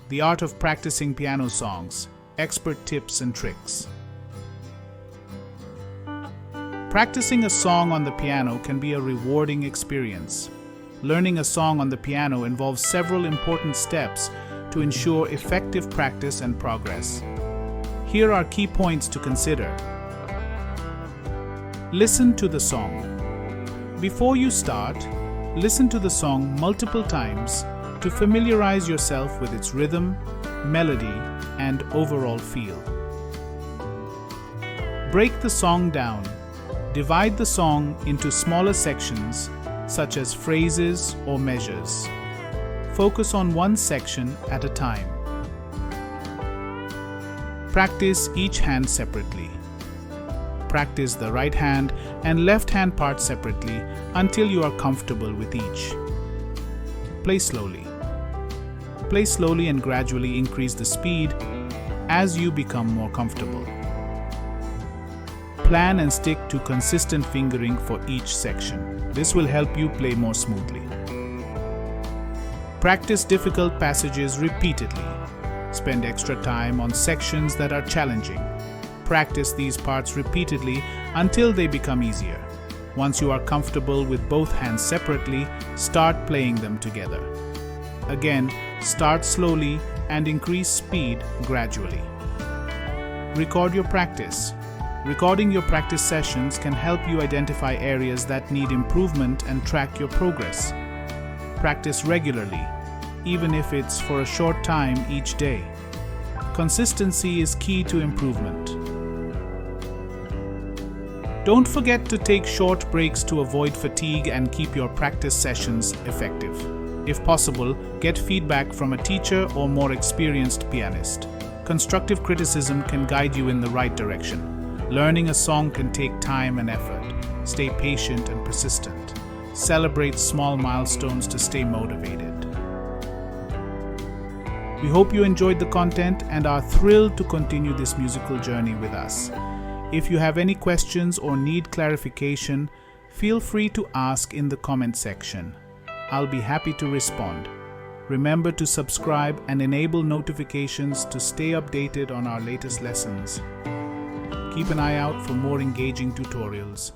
The Art of Practicing Piano Songs, Expert Tips and Tricks. Practicing a song on the piano can be a rewarding experience. Learning a song on the piano involves several important steps to ensure effective practice and progress. Here are key points to consider. Listen to the song. Before you start, listen to the song multiple times to familiarize yourself with its rhythm, melody, and overall feel. Break the song down. Divide the song into smaller sections, such as phrases or measures. Focus on one section at a time. Practice each hand separately. Practice the right hand and left hand part separately until you are comfortable with each. Play slowly. Play slowly and gradually increase the speed as you become more comfortable. Plan and stick to consistent fingering for each section. This will help you play more smoothly. Practice difficult passages repeatedly. Spend extra time on sections that are challenging. Practice these parts repeatedly until they become easier. Once you are comfortable with both hands separately, start playing them together. Again, start slowly and increase speed gradually. Record your practice. Recording your practice sessions can help you identify areas that need improvement and track your progress. Practice regularly, even if it's for a short time each day. Consistency is key to improvement. Don't forget to take short breaks to avoid fatigue and keep your practice sessions effective. If possible, get feedback from a teacher or more experienced pianist. Constructive criticism can guide you in the right direction. Learning a song can take time and effort. Stay patient and persistent. Celebrate small milestones to stay motivated. We hope you enjoyed the content and are thrilled to continue this musical journey with us. If you have any questions or need clarification, feel free to ask in the comment section. I'll be happy to respond. Remember to subscribe and enable notifications to stay updated on our latest lessons. Keep an eye out for more engaging tutorials.